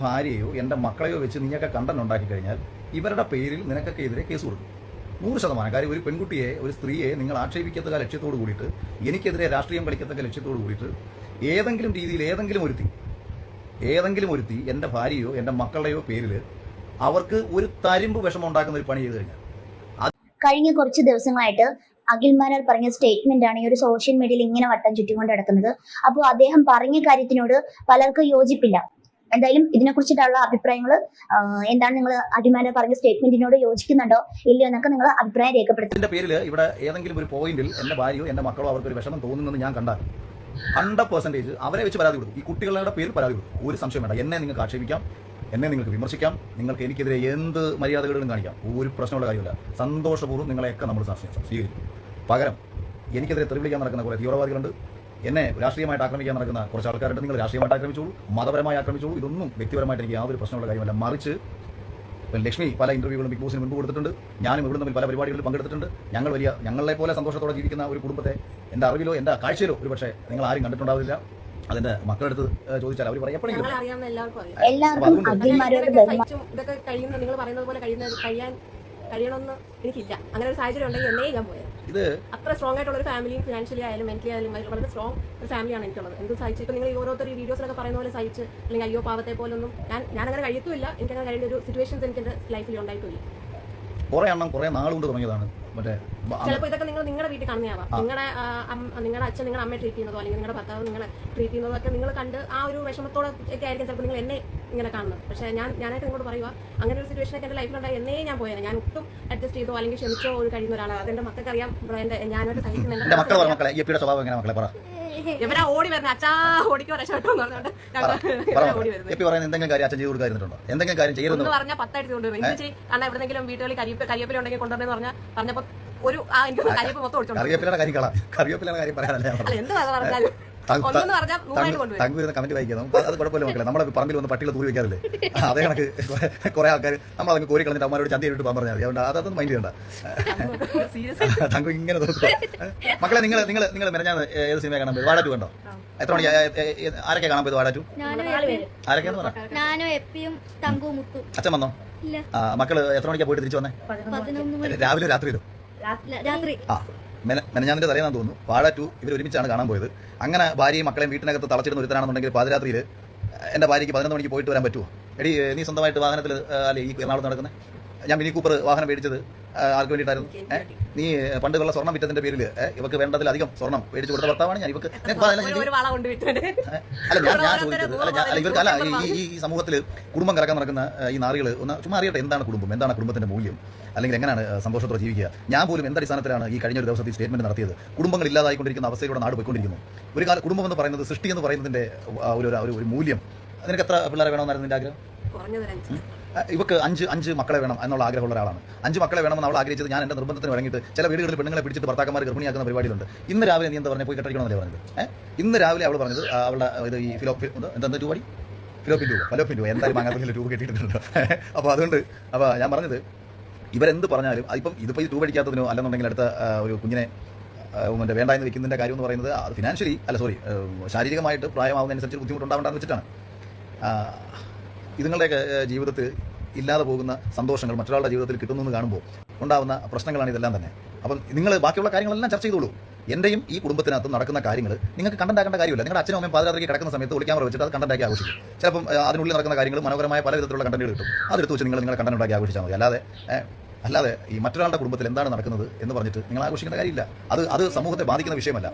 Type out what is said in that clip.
ഭാര്യയോ എൻ്റെ മക്കളെയോ വെച്ച് നീയൊക്കെ കണ്ടന്റ് ഉണ്ടാക്കി കഴിഞ്ഞാൽ ഇവരുടെ പേരിൽ നിനക്കൊക്കെ എതിരെ കേസ് കൊടുക്കും. 100%. കാര്യം ഒരു പെൺകുട്ടിയെ, ഒരു സ്ത്രീയെ നിങ്ങൾ ആക്ഷേപിക്കത്തക്ക ലക്ഷ്യത്തോട് കൂടിയിട്ട്, എനിക്കെതിരെ രാഷ്ട്രീയം കളിക്കത്തക്ക ലക്ഷ്യത്തോട് കൂടിയിട്ട് ഏതെങ്കിലും രീതിയിൽ ഏതെങ്കിലും ഒരുത്തി എൻ്റെ ഭാര്യയോ എൻ്റെ മക്കളുടെയോ പേരിൽ അവർക്ക് ഒരു തരിമ്പ് വിഷമം ഉണ്ടാക്കുന്ന ഒരു പണി ചെയ്ത് കഴിഞ്ഞാൽ കഴിഞ്ഞ കുറച്ച് ദിവസങ്ങളായിട്ട് അഖിൽമാരാർ പറഞ്ഞ സ്റ്റേറ്റ്മെന്റ് ആണ് ഈ ഒരു സോഷ്യൽ മീഡിയയിൽ ഇങ്ങനെ വട്ടം ചുറ്റിക്കൊണ്ട് നടക്കുന്നത്. അപ്പോൾ അദ്ദേഹം പറഞ്ഞ കാര്യത്തിനോട് പലർക്കും യോജിപ്പില്ല. എന്തായാലും ഇതിനെക്കുറിച്ചിട്ടുള്ള അഭിപ്രായങ്ങൾ എന്താണ്? നിങ്ങൾ അഖിൽമാരാർ പറഞ്ഞ സ്റ്റേറ്റ്മെന്റിനോട് യോജിക്കുന്നുണ്ടോ ഇല്ലയോ എന്നൊക്കെ നിങ്ങൾ അഭിപ്രായം രേഖപ്പെടുത്തും. എന്റെ പേരിൽ ഇവിടെ ഏതെങ്കിലും ഒരു പോയിന്റിൽ എൻ്റെ ഭാര്യയോ എൻ്റെ മക്കളോ അവർക്ക് ഒരു വിഷമം തോന്നുന്നെന്ന് ഞാൻ കണ്ടാൽ 100% അവരെ വെച്ച് പരാതി കൊടുക്കും. ഈ കുട്ടികളുടെ പേരിൽ പരാതി കൊടുക്കും. ഒരു സംശയം വേണ്ട. എന്നെ നിങ്ങൾക്ക് ആക്ഷേപിക്കാം, എന്നെ നിങ്ങൾക്ക് വിമർശിക്കാം, നിങ്ങൾക്ക് എനിക്കെതിരെ എന്ത് മര്യാദകളും കാണിക്കാം. ഒരു പ്രശ്നമുള്ള കാര്യമില്ല. സന്തോഷപൂർവ്വം നിങ്ങളെയൊക്കെ നമ്മൾ സ്വീകരിക്കും. പകരം എനിക്കെതിരെ തെറി വിളിക്കാൻ നടക്കുന്ന കുറേ തീവ്രവാദികളുണ്ട്, എന്നെ രാഷ്ട്രീയമായിട്ട് ആക്രമിക്കാൻ നടക്കുന്ന കുറച്ച് ആൾക്കാരുണ്ട്. നിങ്ങൾ രാഷ്ട്രീയമായിട്ട് ആക്രമിച്ചോളൂ, മതപരമായി ആക്രമിച്ചോളൂ. ഇതൊന്നും വ്യക്തിപരമായിട്ട് എനിക്ക് യാതൊരു പ്രശ്നമുള്ള കാര്യമല്ല. മറിച്ച് ലക്ഷ്മി പല ഇന്റർവ്യൂകളും ബിഗ് ബോസിന് മുൻപ് കൊടുത്തിട്ടുണ്ട്. ഞാനും ഇവിടെ തമ്മിൽ പല പരിപാടികളിൽ പങ്കെടുത്തിട്ടുണ്ട്. ഞങ്ങളെ പോലെ സന്തോഷത്തോടെ ജീവിക്കുന്ന ഒരു കുടുംബത്തെ എൻ്റെ അറിവിലോ എൻ്റെ കാഴ്ചയിലോ ഒരു പക്ഷേ നിങ്ങൾ ആരും കണ്ടിട്ടുണ്ടാവില്ല. അതിന്റെ മക്കളെടുത്ത് ചോദിച്ചാൽ അവർ പറയും എപ്പോഴെങ്കിലും ഇതൊക്കെ കഴിയുന്ന നിങ്ങൾ പറയുന്നത് പോലെ കഴിയണമെന്ന് എനിക്കില്ല. അങ്ങനെ ഒരു സാഹചര്യം ഉണ്ടെങ്കിൽ എന്നേ ഞാൻ പോയത്. ഇത് അത്ര സ്ട്രോങ് ആയിട്ടുള്ള ഒരു ഫാമിലിയും ഫിനാൻഷ്യലി ആയാലും മെന്റലി ആയാലും വളരെ സ്ട്രോങ് ഒരു ഫാമിലിയാണ് എനിക്കുള്ളത്. എന്ത് സഹിച്ചു ഇപ്പൊ നിങ്ങൾ ഓരോരുത്തർ ഈ വീഡിയോസിലൊക്കെ പറയുന്ന പോലെ സഹിച്ച് അല്ലെങ്കിൽ അയ്യോ പാവത്തെ പോലൊന്നും ഞാൻ അങ്ങനെ കഴിയത്തുമില്ല. എനിക്കങ്ങനെ കഴിയുന്ന ഒരു സിറ്റുവേഷൻസ് എനിക്ക് എന്റെ ലൈഫിൽ ഉണ്ടായിട്ടില്ല. കുറെ നാളുകൊണ്ട് തുടങ്ങിയതാണ്. ചിലപ്പോൾ ഇതൊക്കെ നിങ്ങളുടെ വീട്ടിൽ കാണുന്നതാവാം. നിങ്ങളുടെ അച്ഛൻ നിങ്ങളുടെ അമ്മയെ ട്രീറ്റ് ചെയ്യുന്നതോ അല്ലെങ്കിൽ നിങ്ങളുടെ ഭർത്താവ് നിങ്ങളെ ട്രീറ്റ് ചെയ്യുന്നതോ ഒക്കെ നിങ്ങൾ കണ്ട് ആ ഒരു വിഷമത്തോടെ ഒക്കെ ആയിരിക്കും ചിലപ്പോൾ നിങ്ങൾ എന്നെ ഇങ്ങനെ കാണുന്നത്. പക്ഷേ ഞാനായിട്ട് നിങ്ങളോട് പറയുക, അങ്ങനെ ഒരു സിറ്റുവേഷനൊക്കെ എൻ്റെ ലൈഫിലുണ്ടായി എന്നേ ഞാൻ പോയത്. ഞാൻ ഒട്ടും അഡ്ജസ്റ്റ് ചെയ്തോ അല്ലെങ്കിൽ ക്ഷമിച്ചോ ഒരു കഴിയുന്ന ഒരാളാണ്. അതെന്റെ മക്കൾക്കറിയാം. ഞാനായിട്ട് സഹിക്കുന്നുണ്ട്. ഇവരാ ഓടി വരുന്നത് അച്ഛാ ഓടിക്കോ രക്ഷപ്പെട്ടോ എന്ന് പറഞ്ഞുകൊണ്ട് ഓടി വരുന്നത്. എന്തെങ്കിലും കാര്യം അച്ഛൻ ചെയ്ത് കൊടുക്കാറുണ്ടോ? എന്തെങ്കിലും കാര്യം ചെയ്യുന്നു പറഞ്ഞാൽ 10 അടിച്ച് കൊണ്ടുവരും. കാരണം എവിടെയെങ്കിലും വീട്ടുകളിൽ കരിവേപ്പില ഉണ്ടെങ്കിൽ കൊണ്ടുവരുന്ന പറഞ്ഞപ്പോൾ ഒരു എനിക്ക് കരിവേപ്പ് മൊത്തം ഓടിച്ചോണ്ട് കറിവേപ്പിലാണ് കാര്യം പറയാനല്ലേ എന്ത് പറഞ്ഞാലും തങ്കു വരുന്ന കമന്റ് വായിക്കാം. അത് കുഴപ്പമില്ല മക്കളെ. നമ്മുടെ പറമ്പിൽ വന്ന് പട്ടികൾ തൂരി വെക്കാറില്ലേ? അതേ കണക്ക് കുറെ ആൾക്കാർ നമ്മളതൊക്കെ കോരി കളഞ്ഞിട്ട് അവന്മാരോട് ചന്തയിട്ട് പോകാൻ പറഞ്ഞാൽ മതി. അതുകൊണ്ട് അതൊന്നും മൈൻഡ് ചെയ്യണ്ട. തങ്കു ഇങ്ങനെ നോക്കുക. മക്കളെ നിങ്ങൾ മെനഞ്ഞാൽ ഏത് സിനിമ കാണാൻ പോയി? വാടാറ്റു കണ്ടോ? എത്ര മണി ആരൊക്കെ കാണാൻ പോയത് വാടാറ്റു? ആരൊക്കെയാന്ന് പറ. അച്ഛൻ വന്നോ? മക്കള് എത്ര മണിക്കാ പോയിട്ട് തിരിച്ചു വന്നേ? രാവിലെ രാത്രിയിലോ? മെനഞ്ഞാതിന്റെ തലേന്നാന്ന് തോന്നുന്നു. വാഴ 2 ഇവർ ഒരുമിച്ചാണ് കാണാൻ പോയത്. അങ്ങനെ ഭാര്യയും മക്കളെയും വീട്ടിനകത്ത് തളച്ചിരുന്ന ഒരുത്തനാണെന്നുണ്ടെങ്കിൽ പാതിരാത്രിയിൽ എൻ്റെ ഭാര്യയ്ക്ക് 11 മണിക്ക് പോയിട്ട് വരാൻ പറ്റുമോ? എടി നീ സ്വന്തമായിട്ട് വാഹനത്തിൽ അല്ലെ ഈ എറണാകുളത്ത് നടക്കുന്നത്? ഞാൻ മിനി കൂപ്പർ വാഹനം മേടിച്ചത് ആർക്ക് വേണ്ടിയിട്ടായിരുന്നു? നീ പണ്ടുള്ള സ്വർണ്ണം വിറ്റതിന്റെ പേരിൽ ഇവക്ക് വേണ്ടതിലധികം സ്വർണ്ണം മേടിച്ചു കൊടുത്ത ഭർത്താവാണ് ഞാൻ. ഇവർക്ക് അല്ല ഞാൻ ചോദിച്ചത് ഇവർക്ക് അല്ല ഈ സമൂഹത്തിൽ കുടുംബം കറക്കാൻ നടക്കുന്ന ഈ നാറികൾ ഒന്ന് ചുമ്മാ അറിയട്ടെ എന്താണ് കുടുംബം, എന്താണ് കുടുംബത്തിന്റെ മൂല്യം, അല്ലെങ്കിൽ എങ്ങനെയാണ് സന്തോഷത്തോടെ ജീവിക്കുക. ഞാൻ പോലും എന്തടിസ്ഥാനത്തിലാണ് ഈ കഴിഞ്ഞ ഒരു ദിവസത്തെ ഈ സ്റ്റേറ്റ്മെന്റ് നടത്തിയത്? കുടുംബങ്ങൾ ഇല്ലാതായിക്കൊണ്ടിരിക്കുന്ന അവസ്ഥയിലൂടെ നാട് പോയിക്കൊണ്ടിരിക്കുന്നു. ഒരു കാലം കുടുംബം എന്ന് പറയുന്നത്, സൃഷ്ടി എന്ന് പറയുന്നതിന്റെ ഒരു മൂല്യം. നിനക്ക് എത്ര പിള്ളേരെ വേണമെന്നായിരുന്നു നിന്റെ ആഗ്രഹം? ഇവക്ക് അഞ്ച് മക്കളെ വേണം എന്നുള്ള ആഗ്രഹമുള്ള ഒരാളാണ്. 5 മക്കളെ വേണമെന്ന് അവൾ ആഗ്രഹിച്ചത് ഞാൻ എൻ്റെ നിർബന്ധത്തിന് വഴങ്ങിയിട്ട് ചില വീടുകളിൽ പെണ്ണുങ്ങളെ പിടിച്ചിട്ട് ഭർത്താക്കന്മാർ ഗർഭിണിയാക്കുന്ന പരിപാടിയിലുണ്ട്. ഇന്ന് രാവിലെ നീ എന്താ പറഞ്ഞാൽ പോയി കെട്ടടിക്കണമെന്നല്ലേ പറഞ്ഞത്? ഇന്ന് രാവിലെ അവൾ പറഞ്ഞത് അവളുടെ ഇത് ഈ എന്താ ട്യൂബ് ഫലോപ്പിൻ ട്യൂബ് എന്തായാലും അങ്ങനെ ട്യൂബ് കെട്ടിയിട്ടുണ്ട്. അപ്പോൾ അതുകൊണ്ട് ഞാൻ പറഞ്ഞത് ഇവരെന്ത് പറഞ്ഞാലും ഇതിപ്പോൾ ഈ ട്യൂബ് അടിക്കാത്തതിനോ അല്ലെന്നുണ്ടെങ്കിൽ അടുത്ത ഒരു കുഞ്ഞിനെ വേണ്ട എന്ന് വെക്കുന്നതിൻ്റെ കാര്യം എന്ന് പറയുന്നത് അത് ഫിനാൻഷ്യലി ശാരീരികമായിട്ട് പ്രായമാവുന്നതനുസരിച്ച് ബുദ്ധിമുട്ടുണ്ടാവേണ്ടെന്ന് വെച്ചിട്ടാണ്. ഇതുങ്ങളുടെയൊക്കെ ജീവിതത്തിൽ ഇല്ലാതെ പോകുന്ന സന്തോഷങ്ങൾ മറ്റൊരാളുടെ ജീവിതത്തിൽ കിട്ടുന്നു എന്ന് കാണുമ്പോൾ ഉണ്ടാകുന്ന പ്രശ്നങ്ങളാണ് ഇതെല്ലാം തന്നെ. അപ്പം നിങ്ങൾ ബാക്കിയുള്ള കാര്യങ്ങളെല്ലാം ചർച്ച ചെയ്തോളൂ. എൻ്റെയും ഈ കുടുംബത്തിനകത്ത് നടക്കുന്ന കാര്യങ്ങൾ നിങ്ങൾക്ക് കണ്ടന്റ് ആക്കേണ്ട കാര്യമില്ല. നിങ്ങളുടെ അച്ഛനും അമ്മയും പാതിരാത്രിക്ക് കിടക്കുന്ന സമയത്ത് ഒളിക്യാമറ വെച്ചിട്ട് അത് കണ്ടന്റ് ആഘോഷിക്കും. ചിലപ്പം അതിനുള്ളിൽ നടക്കുന്ന കാര്യങ്ങൾ മനോഹരമായ പല വിധത്തിലുള്ള കണ്ടന്റുകൾ കിട്ടും. അതെടുത്ത് വെച്ച് നിങ്ങളെ കണ്ടന്റ് ഉണ്ടാക്കി ആഘോഷിച്ചാൽ മതി. അല്ലാതെ ഈ മറ്റൊരാളുടെ കുടുംബത്തിൽ എന്താണ് നടക്കുന്നത് എന്ന് പറഞ്ഞിട്ട് നിങ്ങൾ ആഘോഷിക്കേണ്ട കാര്യമില്ല. അത് സമൂഹത്തെ ബാധിക്കുന്ന വിഷയമല്ല.